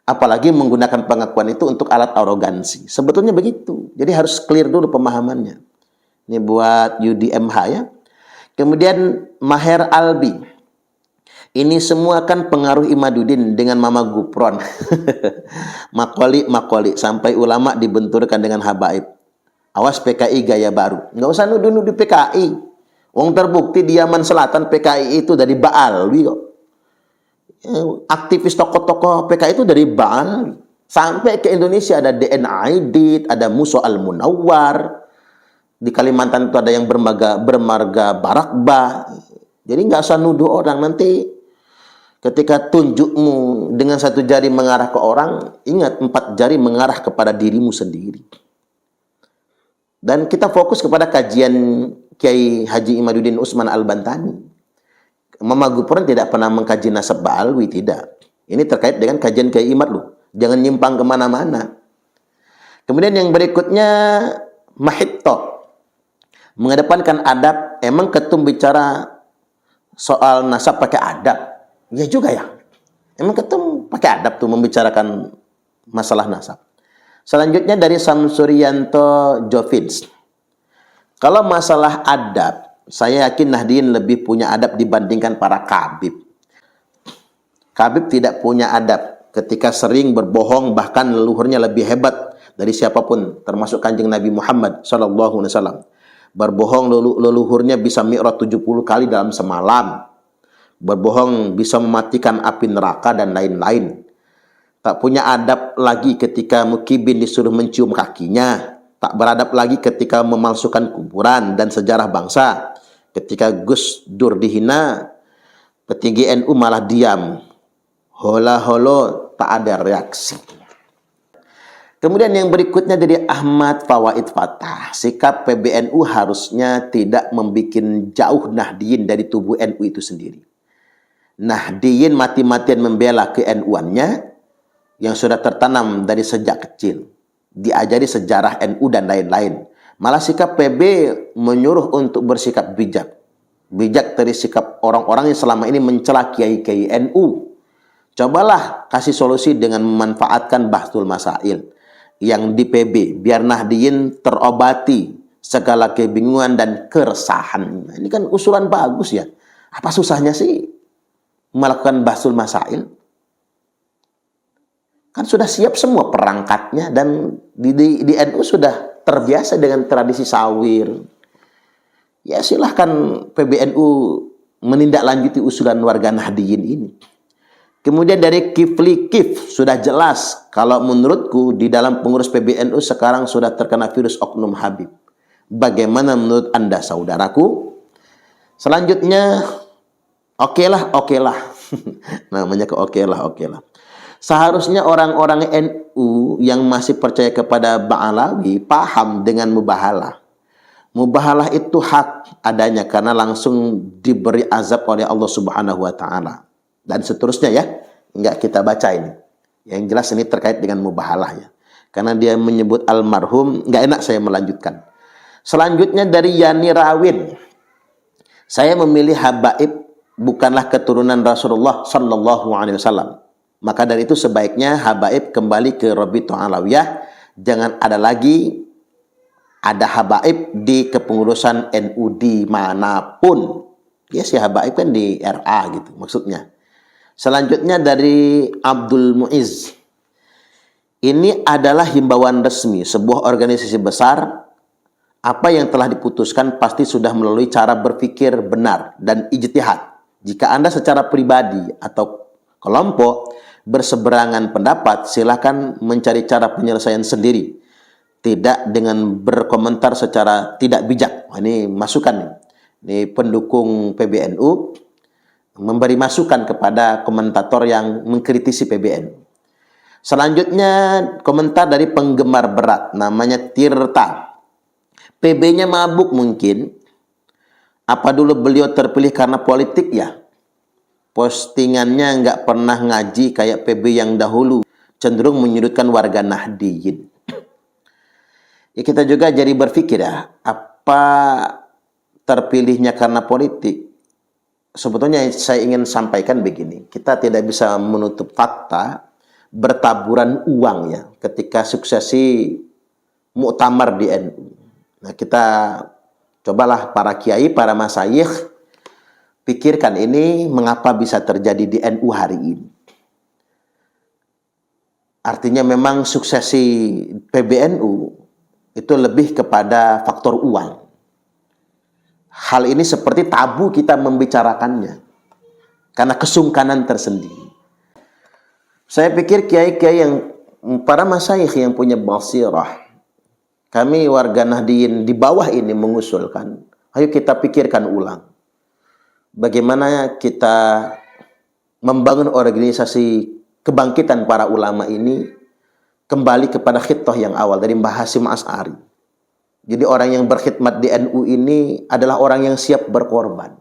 apalagi menggunakan pengakuan itu untuk alat arogansi. Sebetulnya begitu. Jadi harus clear dulu pemahamannya. Ini buat UDMH ya. Kemudian Maher Albi. Ini semua kan pengaruh Imaduddin dengan Mama Gupron. Makoli sampai ulama dibenturkan dengan habaib. Awas PKI gaya baru. Nggak usah nuduh-nuduh PKI. Wong terbukti di Yaman Selatan PKI itu dari Ba'alwi kok. Aktivis tokoh-tokoh PKI itu dari Ba'alwi. Sampai ke Indonesia ada DN Aidit, ada Musa Al-Munawwar. Di Kalimantan itu ada yang bermarga Barakbah. Jadi nggak usah nuduh orang. Nanti ketika tunjukmu dengan satu jari mengarah ke orang, ingat 4 jari mengarah kepada dirimu sendiri. Dan kita fokus kepada kajian Kiai Haji Imaduddin Utsman Al-Bantani. Mama Gupron tidak pernah mengkaji nasab Ba'alwi, tidak. Ini terkait dengan kajian Kiai Imad loh. Jangan nyimpang kemana-mana. Kemudian yang berikutnya Mahitto. Mengedepankan adab. Emang ketum bicara soal nasab pakai adab? Ya juga ya. Emang ketum pakai adab tuh membicarakan masalah nasab. Selanjutnya dari Samsurianto Jovins. Kalau masalah adab, saya yakin Nahdiyin lebih punya adab dibandingkan para kabib. Kabib tidak punya adab ketika sering berbohong, bahkan leluhurnya lebih hebat dari siapapun, termasuk Kanjeng Nabi Muhammad SAW. Berbohong leluhurnya bisa mi'raj 70 kali dalam semalam. Berbohong bisa mematikan api neraka dan lain-lain. Tak punya adab lagi ketika Mukibin disuruh mencium kakinya. Tak beradab lagi ketika memalsukan kuburan dan sejarah bangsa. Ketika Gus Dur dihina, petinggi NU malah diam. Hola holo, tak ada reaksi. Kemudian yang berikutnya dari Ahmad Fawaid Fatah, sikap PBNU harusnya tidak membuat jauh Nahdliyin dari tubuh NU itu sendiri. Nahdliyin mati-matian membela ke-NU-annya yang sudah tertanam dari sejak kecil, diajari sejarah NU dan lain-lain. Malah sikap PB menyuruh untuk bersikap bijak. Bijak dari sikap orang-orang yang selama ini mencela kiai-kiai NU. Cobalah kasih solusi dengan memanfaatkan bahtul masail yang di PB, biar Nahdliyin terobati segala kebingungan dan keresahan. Ini kan usulan bagus ya. Apa susahnya sih melakukan bahtul masail? Kan sudah siap semua perangkatnya, dan di NU sudah terbiasa dengan tradisi sawir. Ya silahkan PBNU menindaklanjuti usulan warga Nahdliyin ini. Kemudian dari Kifli Kif, sudah jelas kalau menurutku di dalam pengurus PBNU sekarang sudah terkena virus oknum Habib. Bagaimana menurut Anda, saudaraku? Selanjutnya, oke lah. Namanya ke oke lah. Seharusnya orang-orang NU yang masih percaya kepada Ba'alawi paham dengan mubahalah. Mubahalah itu hak adanya karena langsung diberi azab oleh Allah Subhanahu wa taala. Dan seterusnya ya. Enggak kita baca ini. Yang jelas ini terkait dengan mubahalah ya. Karena dia menyebut almarhum, enggak enak saya melanjutkan. Selanjutnya dari Yani Rawin. Saya memilih habaib bukanlah keturunan Rasulullah sallallahu alaihi wasallam. Maka dari itu sebaiknya habaib kembali ke Rabithah Alawiyah. Jangan ada lagi ada habaib di kepengurusan NU dimanapun. Ya si habaib kan di RA gitu maksudnya. Selanjutnya dari Abdul Muiz. Ini adalah himbauan resmi sebuah organisasi besar. Apa yang telah diputuskan pasti sudah melalui cara berpikir benar dan ijtihad. Jika Anda secara pribadi atau kelompok berseberangan pendapat, silakan mencari cara penyelesaian sendiri. Tidak dengan berkomentar secara tidak bijak. Ini masukan nih. Ini pendukung PBNU memberi masukan kepada komentator yang mengkritisi PBNU. Selanjutnya komentar dari penggemar berat namanya Tirta. PB-nya mabuk mungkin. Apa dulu beliau terpilih karena politik ya? Postingannya nggak pernah ngaji kayak PB yang dahulu. Cenderung menyudutkan warga Nahdliyin. Ya kita juga jadi berpikir ya, apa terpilihnya karena politik? Sebetulnya saya ingin sampaikan begini, kita tidak bisa menutup fakta bertaburan uang ya ketika suksesi muktamar di NU. Nah kita cobalah para kiai, para masyayikh pikirkan ini mengapa bisa terjadi di NU hari ini. Artinya memang suksesi PBNU itu lebih kepada faktor uang. Hal ini seperti tabu kita membicarakannya karena kesungkanan tersendiri. Saya pikir kiai-kiai yang para masyayikh yang punya basirah, kami warga Nahdliyin di bawah ini mengusulkan, ayo kita pikirkan ulang. Bagaimana kita membangun organisasi kebangkitan para ulama ini kembali kepada khitah yang awal dari Mbah Hasyim Asy'ari. Jadi orang yang berkhidmat di NU ini adalah orang yang siap berkorban.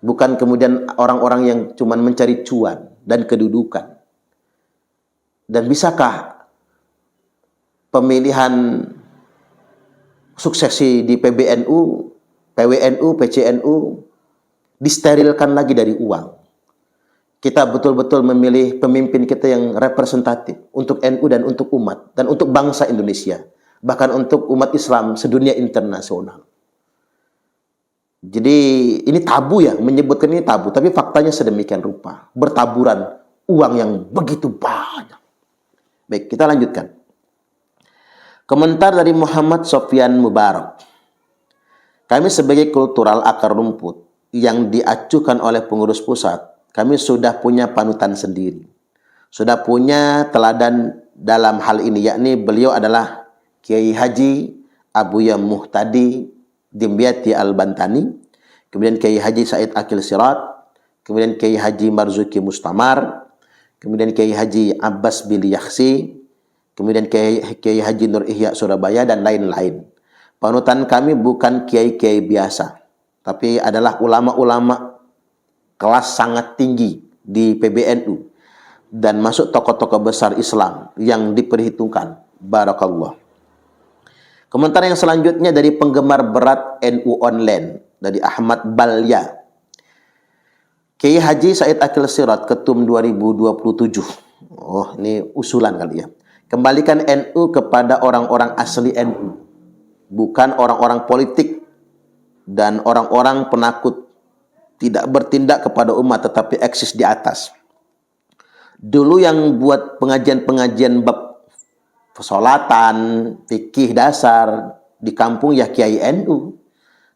Bukan kemudian orang-orang yang cuma mencari cuan dan kedudukan. Dan bisakah pemilihan suksesi di PBNU, PWNU, PCNU disterilkan lagi dari uang? Kita betul-betul memilih pemimpin kita yang representatif untuk NU dan untuk umat dan untuk bangsa Indonesia. Bahkan untuk umat Islam sedunia internasional. Jadi ini tabu ya, menyebutkan ini tabu, tapi faktanya sedemikian rupa. Bertaburan uang yang begitu banyak. Baik, kita lanjutkan. Komentar dari Muhammad Sofyan Mubarak. Kami sebagai kultural akar rumput yang diacuhkan oleh pengurus pusat, kami sudah punya panutan sendiri. Sudah punya teladan dalam hal ini, yakni beliau adalah Kiai Haji Abuya Muhtadi Dimyati Al-Bantani, kemudian Kiai Haji Said Akil Sirat, kemudian Kiai Haji Marzuki Mustamar, kemudian Kiai Haji Abbas bin Yakhsi, kemudian Kiai Haji Nur Ihya Surabaya, dan lain-lain. Panutan kami bukan kiai-kiai biasa, tapi adalah ulama-ulama kelas sangat tinggi di PBNU dan masuk tokoh-tokoh besar Islam yang diperhitungkan. Barakallah. Komentar yang selanjutnya dari penggemar berat NU Online, dari Ahmad Balya. Kiai Haji Said Akil Sirat, Ketum 2027. Oh, ini usulan kali ya. Kembalikan NU kepada orang-orang asli NU, bukan orang-orang politik dan orang-orang penakut tidak bertindak kepada umat tetapi eksis di atas. Dulu yang buat pengajian-pengajian bab persolatan, fikih dasar di kampung ya Kiai NU.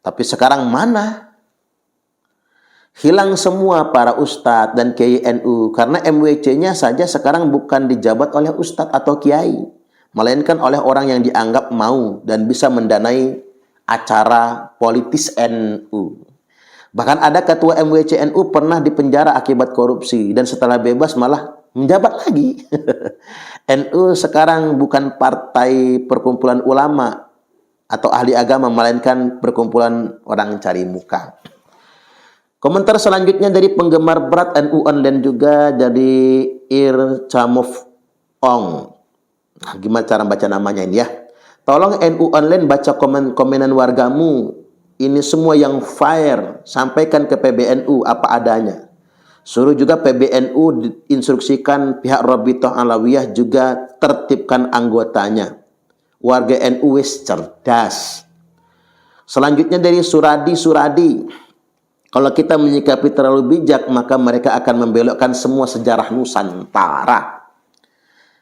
Tapi sekarang mana? Hilang semua para ustadz dan Kiai NU karena MWC-nya saja sekarang bukan dijabat oleh ustadz atau kiai, melainkan oleh orang yang dianggap mau dan bisa mendanai acara politis NU. Bahkan ada ketua MWC NU pernah dipenjara akibat korupsi dan setelah bebas malah menjabat lagi. NU sekarang bukan partai perkumpulan ulama atau ahli agama, melainkan perkumpulan orang cari muka. Komentar selanjutnya dari penggemar berat NU Online juga, dari Ir Camov Ong. Nah, gimana cara baca namanya ini ya? Tolong NU Online baca komenan wargamu. Ini semua yang fire, sampaikan ke PBNU apa adanya. Suruh juga PBNU diinstruksikan pihak Rabithah Alawiyah juga tertibkan anggotanya. Warga NU wis cerdas. Selanjutnya dari Suradi. Kalau kita menyikapi terlalu bijak, maka mereka akan membelokkan semua sejarah Nusantara.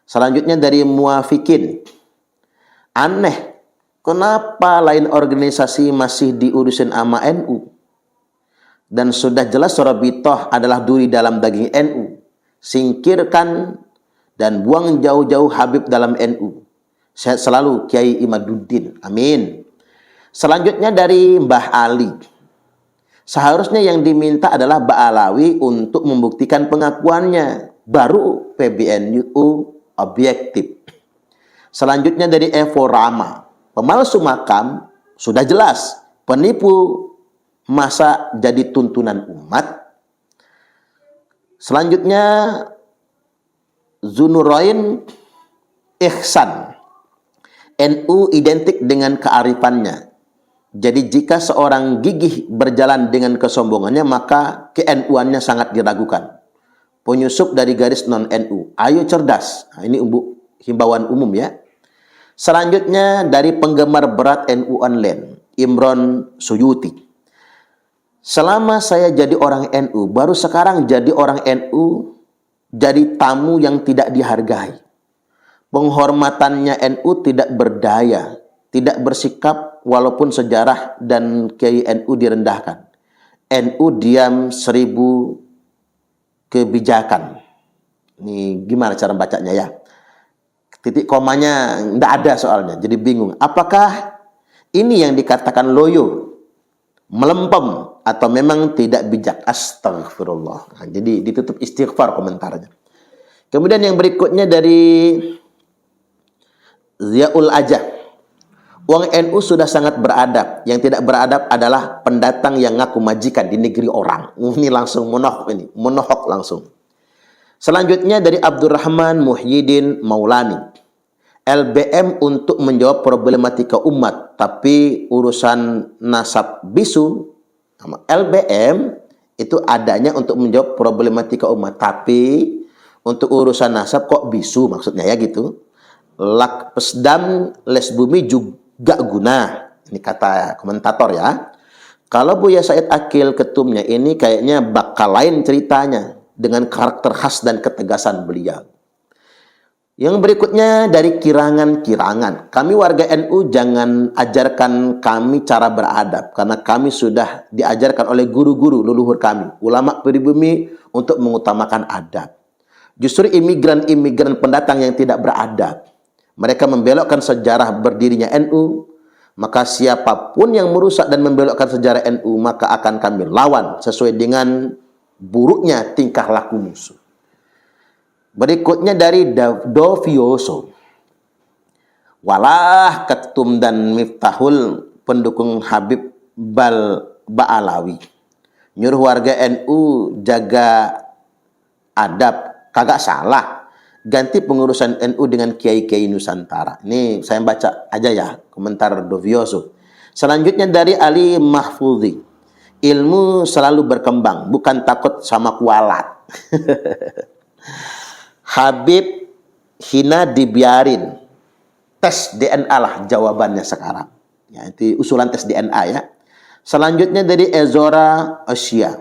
Selanjutnya dari Muafikin. Aneh, kenapa lain organisasi masih diurusin sama NU? Dan sudah jelas Rabithah adalah duri dalam daging NU. Singkirkan dan buang jauh-jauh Habib dalam NU. Sehat selalu Kiai Imaduddin. Amin. Selanjutnya dari Mbah Ali. Seharusnya yang diminta adalah Ba'alawi untuk membuktikan pengakuannya. Baru PBNU objektif. Selanjutnya dari Evo Rama. Pemalsu makam sudah jelas. Penipu masa jadi tuntunan umat. Selanjutnya Zunurain Ihsan. NU identik dengan kearifannya. Jadi jika seorang gigih berjalan dengan kesombongannya, maka ke-NU-annya sangat diragukan. Penyusup dari garis non-NU. Ayo cerdas. Nah, ini himbauan umum ya. Selanjutnya dari penggemar berat NU Online, Imron Suyuti. Selama saya jadi orang NU, baru sekarang jadi orang NU, jadi tamu yang tidak dihargai. Penghormatannya NU tidak berdaya, tidak bersikap walaupun sejarah dan Kiai NU direndahkan. NU diam 1000 kebijakan. Ini gimana cara bacanya ya? Titik komanya enggak ada soalnya, jadi bingung. Apakah ini yang dikatakan loyo, melempem, atau memang tidak bijak? Astagfirullah. Nah, jadi ditutup istighfar komentarnya. Kemudian yang berikutnya dari Ziaul Ajah. Uang NU sudah sangat beradab. Yang tidak beradab adalah pendatang yang ngaku majikan di negeri orang. Ini langsung menohok langsung. Selanjutnya dari Abdurrahman Muhyiddin Maulani. LBM untuk menjawab problematika umat, tapi urusan nasab bisu. LBM itu adanya untuk menjawab problematika umat, tapi untuk urusan nasab kok bisu maksudnya ya gitu. Lak pesdam les bumi juga guna. Ini kata komentator ya. Kalau Buya Said Akil ketumnya ini kayaknya bakal lain ceritanya dengan karakter khas dan ketegasan beliau. Yang berikutnya dari Kirangan. Kami warga NU jangan ajarkan kami cara beradab, karena kami sudah diajarkan oleh guru-guru leluhur kami, ulama pribumi, untuk mengutamakan adab. Justru imigran-imigran pendatang yang tidak beradab, mereka membelokkan sejarah berdirinya NU. Maka siapapun yang merusak dan membelokkan sejarah NU, maka akan kami lawan sesuai dengan buruknya tingkah laku musuh. Berikutnya dari Dovioso. Walah Ketum dan Miftahul pendukung Habib Ba'alawi nyuruh warga NU jaga adab, kagak salah. Ganti pengurusan NU dengan kiai-kiai Nusantara. Ini saya baca aja ya komentar Dovioso. Selanjutnya dari Ali Mahfudzi. Ilmu selalu berkembang, bukan takut sama kualat. Habib hina dibiarin. Tes DNA lah jawabannya sekarang. Ya, itu usulan tes DNA ya. Selanjutnya dari Ezora Asia.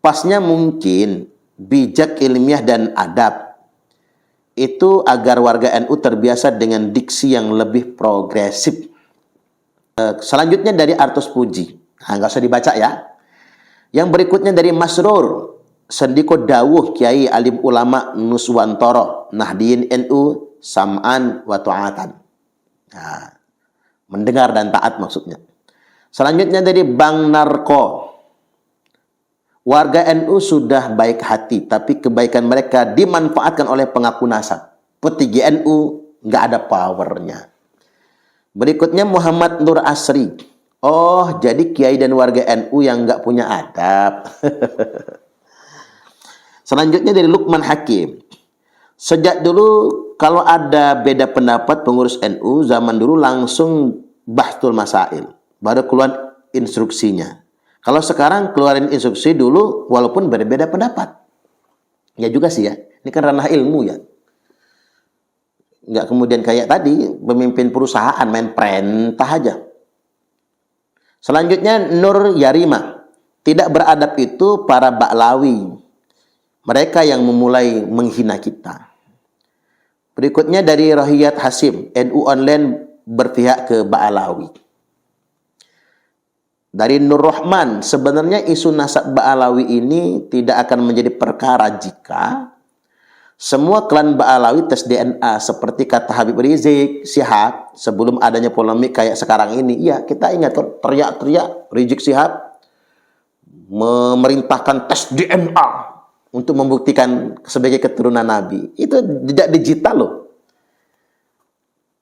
Pasnya mungkin bijak ilmiah dan adab itu agar warga NU terbiasa dengan diksi yang lebih progresif. Selanjutnya dari Artus Puji. Nah, nggak usah dibaca ya. Yang berikutnya dari Masrur. Sendiko dawuh Kiai alim ulama Nuswantoro. Nahdiyin NU sam'an wa ta'atan. Nah, mendengar dan taat maksudnya. Selanjutnya dari Bang Narko. Warga NU sudah baik hati, tapi kebaikan mereka dimanfaatkan oleh pengaku nasab. Petinggi NU nggak ada powernya. Berikutnya Muhammad Nur Asri. Oh, jadi kiai dan warga NU yang nggak punya adab. Selanjutnya dari Lukman Hakim. Sejak dulu kalau ada beda pendapat pengurus NU, zaman dulu langsung bahtul masail. Baru keluar instruksinya. Kalau sekarang keluarin instruksi dulu walaupun berbeda pendapat. Ya juga sih ya. Ini kan ranah ilmu ya. Nggak kemudian kayak tadi pemimpin perusahaan main perintah aja. Selanjutnya Nur Yarima. Tidak beradab itu para Ba'lawi. Mereka yang memulai menghina kita. Berikutnya dari Rohiyat Hasim. NU online berpihak ke Ba'lawi. Dari Nur Rahman, sebenarnya isu nasab Ba'alawi ini tidak akan menjadi perkara jika semua klan Ba'alawi tes DNA seperti kata Habib Rizik Syihab sebelum adanya polemik kayak sekarang ini. Ya, kita ingat kan teriak-teriak Rizik Syihab memerintahkan tes DNA untuk membuktikan sebagai keturunan Nabi. Itu tidak digital loh.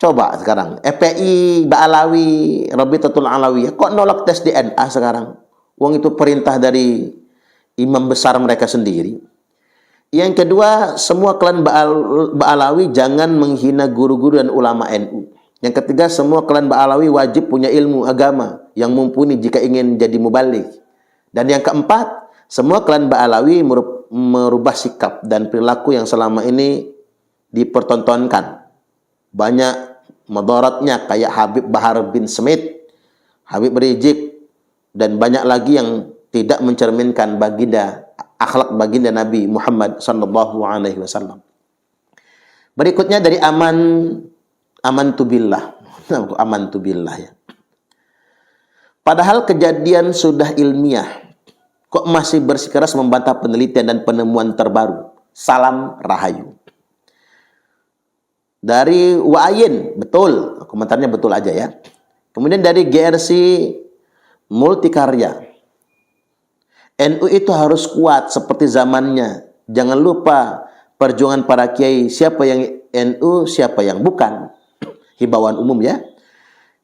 Coba sekarang, FPI, Ba'alawi, Rabitatul Alawiyah, kok nolak tes DNA sekarang? Wong itu perintah dari imam besar mereka sendiri. Yang kedua, semua klan Ba'alawi jangan menghina guru-guru dan ulama NU. Yang ketiga, semua klan Ba'alawi wajib punya ilmu agama yang mumpuni jika ingin jadi mubalik. Dan yang keempat, semua klan Ba'alawi merubah sikap dan perilaku yang selama ini dipertontonkan. Banyak madaratnya kayak Habib Bahar bin Smith, Habib Rizik, dan banyak lagi yang tidak mencerminkan akhlak baginda Nabi Muhammad sallallahu alaihi wasallam. Berikutnya dari Amantubillah. Amantubillah ya. Padahal kejadian sudah ilmiah, kok masih bersikeras membantah penelitian dan penemuan terbaru. Salam Rahayu. Dari Wa'ayin, betul. Komentarnya betul aja ya. Kemudian dari GRC Multikarya. NU itu harus kuat seperti zamannya. Jangan lupa perjuangan para kiai. Siapa yang NU, siapa yang bukan. Himbauan umum ya.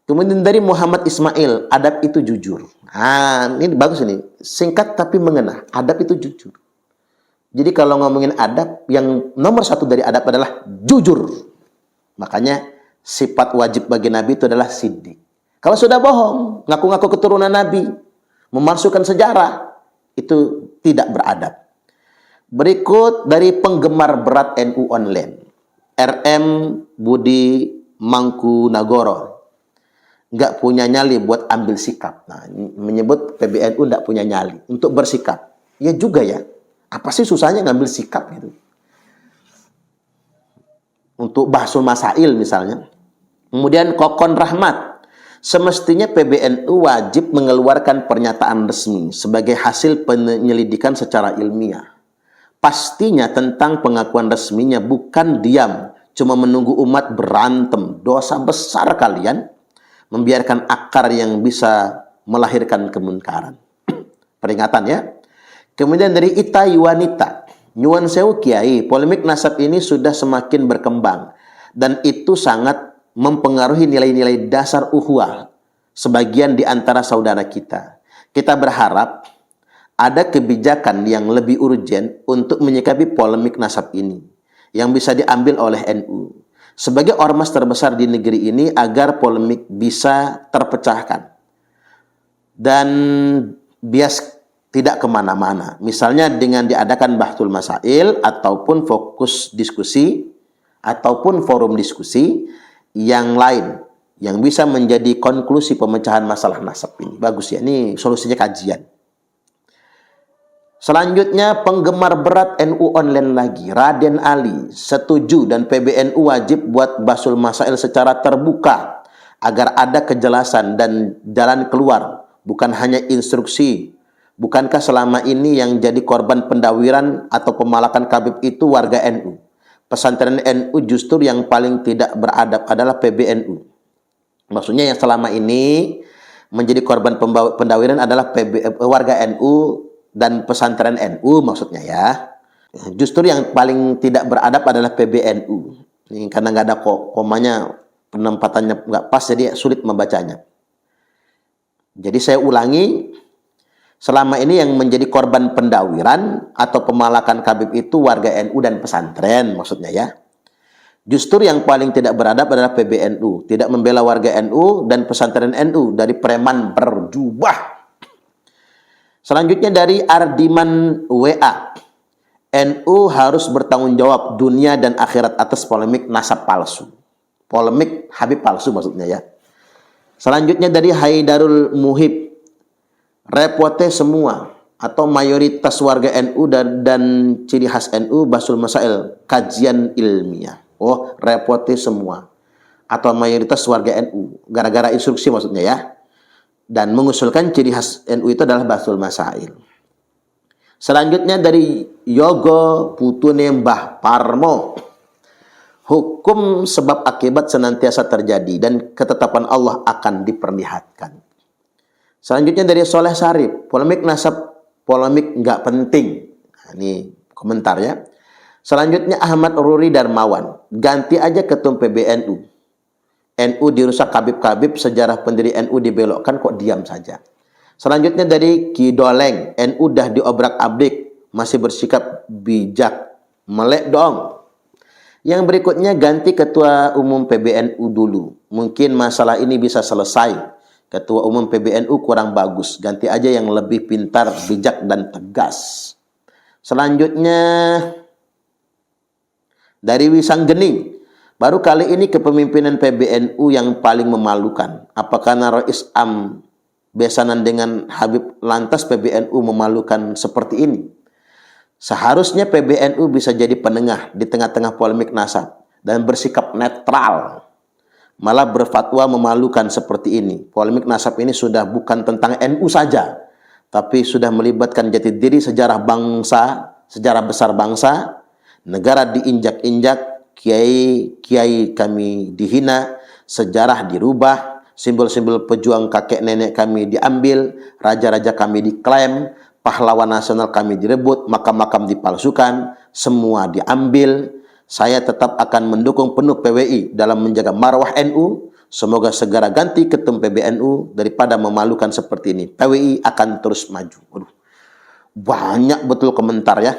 Kemudian dari Muhammad Ismail. Adab itu jujur. Nah, ini bagus ini. Singkat tapi mengena. Adab itu jujur. Jadi kalau ngomongin adab, yang nomor satu dari adab adalah jujur. Makanya sifat wajib bagi Nabi itu adalah siddiq. Kalau sudah bohong, ngaku-ngaku keturunan Nabi, memalsukan sejarah, itu tidak beradab. Berikut dari penggemar berat NU online. RM Budi Mangkunagoro. Nggak punya nyali buat ambil sikap. Nah, menyebut PBNU nggak punya nyali untuk bersikap. Ya juga ya. Apa sih susahnya ngambil sikap gitu? Untuk bahsul masail misalnya. Kemudian Kokon Rahmat. Semestinya PBNU wajib mengeluarkan pernyataan resmi sebagai hasil penyelidikan secara ilmiah. Pastinya tentang pengakuan resminya, bukan diam, cuma menunggu umat berantem. Dosa besar kalian membiarkan akar yang bisa melahirkan kemunkaran. Peringatan ya. Kemudian dari Ita Yuwanita. Nyuwun sewu Kiai, polemik nasab ini sudah semakin berkembang dan itu sangat mempengaruhi nilai-nilai dasar ukhuwah sebagian di antara saudara kita. Kita berharap ada kebijakan yang lebih urgen untuk menyikapi polemik nasab ini yang bisa diambil oleh NU sebagai ormas terbesar di negeri ini agar polemik bisa terpecahkan dan bias tidak kemana-mana. Misalnya dengan diadakan bahtul masail ataupun fokus diskusi ataupun forum diskusi yang lain yang bisa menjadi konklusi pemecahan masalah nasab ini. Bagus ya, ini solusinya kajian. Selanjutnya, penggemar berat NU online lagi. Raden Ali setuju dan PBNU wajib buat bahsul masail secara terbuka agar ada kejelasan dan jalan keluar, bukan hanya instruksi. Bukankah selama ini yang jadi korban pendawiran atau pemalakan Khabib itu warga NU? Pesantren NU justru yang paling tidak beradab adalah PBNU. Maksudnya yang selama ini menjadi korban pendawiran adalah warga NU dan pesantren NU maksudnya ya. Justru yang paling tidak beradab adalah PBNU. Ini karena nggak ada komanya, penempatannya nggak pas, jadi sulit membacanya. Jadi saya ulangi, selama ini yang menjadi korban pendawiran atau pemalakan Khabib itu warga NU dan pesantren maksudnya ya. Justru yang paling tidak beradab adalah PBNU, tidak membela warga NU dan pesantren NU dari preman berjubah. Selanjutnya dari Ardiman WA, NU harus bertanggung jawab dunia dan akhirat atas polemik nasab palsu. Polemik Habib palsu maksudnya ya. Selanjutnya dari Haidarul Muhib, repotnya semua atau mayoritas warga NU dan ciri khas NU bahsul masail kajian ilmiah. Oh, repotnya semua atau mayoritas warga NU gara-gara instruksi maksudnya ya. Dan mengusulkan ciri khas NU itu adalah bahsul masail. Selanjutnya dari Yogo Putune Mbah Parmo, hukum sebab akibat senantiasa terjadi dan ketetapan Allah akan diperlihatkan. Selanjutnya dari Soleh Sarip, polemik nasab, polemik nggak penting. Nah, ini komentar ya. Selanjutnya Ahmad Ruri Darmawan, ganti aja ketum PBNU. NU dirusak Khabib-Khabib, sejarah pendiri NU dibelokkan, kok diam saja. Selanjutnya dari Kidoleng, NU dah diobrak-abrik, masih bersikap bijak. Melek dong. Yang berikutnya ganti ketua umum PBNU dulu. Mungkin masalah ini bisa selesai. Ketua umum PBNU kurang bagus. Ganti aja yang lebih pintar, bijak, dan tegas. Selanjutnya dari Wisang Gening. Baru kali ini kepemimpinan PBNU yang paling memalukan. Apakah Rais Am besanan dengan Habib lantas PBNU memalukan seperti ini? Seharusnya PBNU bisa jadi penengah di tengah-tengah polemik nasab dan bersikap netral. Malah berfatwa memalukan seperti ini. Polemik nasab ini sudah bukan tentang NU saja, tapi sudah melibatkan jati diri sejarah bangsa, sejarah besar bangsa, negara diinjak-injak, kiai kami dihina, sejarah dirubah, simbol-simbol pejuang kakek nenek kami diambil, raja-raja kami diklaim, pahlawan nasional kami direbut, makam-makam dipalsukan, semua diambil. Saya tetap akan mendukung penuh PWI dalam menjaga marwah NU. Semoga segera ganti ketum PBNU daripada memalukan seperti ini. PWI akan terus maju. Waduh, banyak betul komentar ya.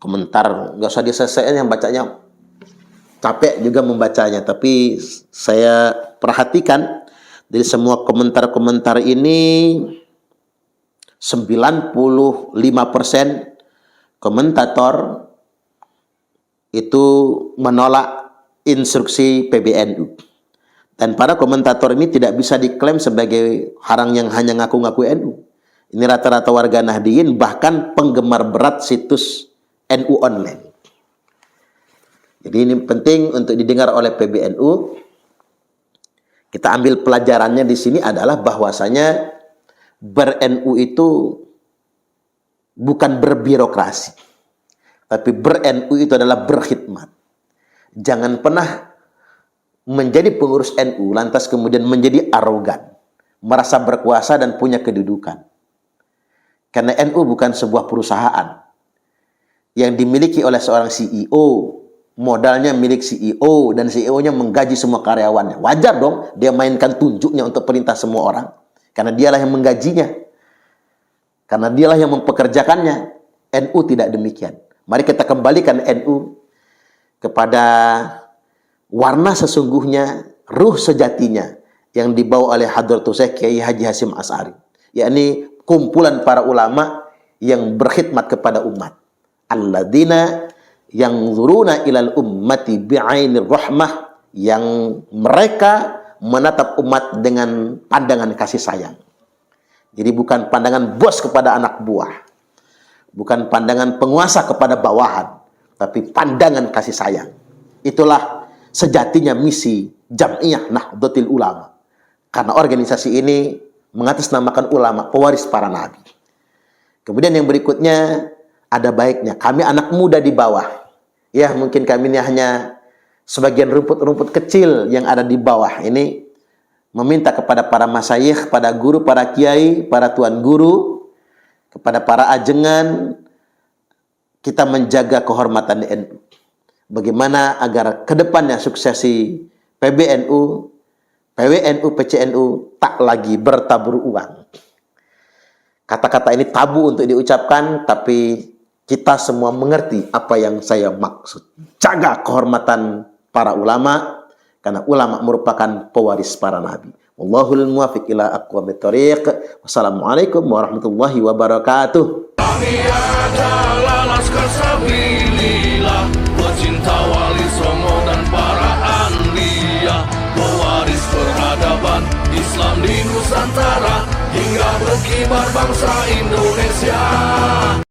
Komentar nggak usah diselesaikan, yang bacanya capek juga membacanya. Tapi saya perhatikan dari semua komentar-komentar ini 95% komentator itu menolak instruksi PBNU. Dan para komentator ini tidak bisa diklaim sebagai orang yang hanya ngaku-ngaku NU. Ini rata-rata warga Nahdliyin, bahkan penggemar berat situs NU online. Jadi ini penting untuk didengar oleh PBNU. Kita ambil pelajarannya di sini adalah bahwasanya ber-NU itu bukan berbirokrasi, tapi ber-NU itu adalah berkhidmat. Jangan pernah menjadi pengurus NU lantas kemudian menjadi arogan, merasa berkuasa dan punya kedudukan. Karena NU bukan sebuah perusahaan yang dimiliki oleh seorang CEO modalnya milik CEO dan CEO-nya menggaji semua karyawannya. Wajar dong dia mainkan tunjuknya untuk perintah semua orang. Karena dialah yang menggajinya. Karena dialah yang mempekerjakannya. NU tidak demikian. Mari kita kembalikan NU kepada warna sesungguhnya, ruh sejatinya yang dibawa oleh Hadratus Syekh Kiai Haji Hasyim Asy'ari, yakni kumpulan para ulama yang berkhidmat kepada umat. Alladzina yanzuruna ilal ummati bi'ainir rahmah, yang mereka menatap umat dengan pandangan kasih sayang. Jadi bukan pandangan bos kepada anak buah, bukan pandangan penguasa kepada bawahan, tapi pandangan kasih sayang. Itulah sejatinya misi Jam'iyah Nahdlatul Ulama. Karena organisasi ini mengatasnamakan ulama, pewaris para nabi. Kemudian yang berikutnya, ada baiknya kami anak muda di bawah. Ya, mungkin kami ini hanya sebagian rumput-rumput kecil yang ada di bawah ini, meminta kepada para masyayikh, pada guru, para kiai, para tuan guru, kepada para ajengan, kita menjaga kehormatan NU. Bagaimana agar kedepannya suksesi PBNU, PWNU, PCNU tak lagi bertabur uang. Kata-kata ini tabu untuk diucapkan, tapi kita semua mengerti apa yang saya maksud. Jaga kehormatan para ulama, karena ulama merupakan pewaris para nabi. Wallahul muwaffiq ila aqwamit thoriq. Wassalamualaikum warahmatullahi wabarakatuh. Kami adalah Laskar Sabilillah, pecinta Wali Songo dan para anbiya, pewaris peradaban Islam di Nusantara hingga berkibar bangsa Indonesia.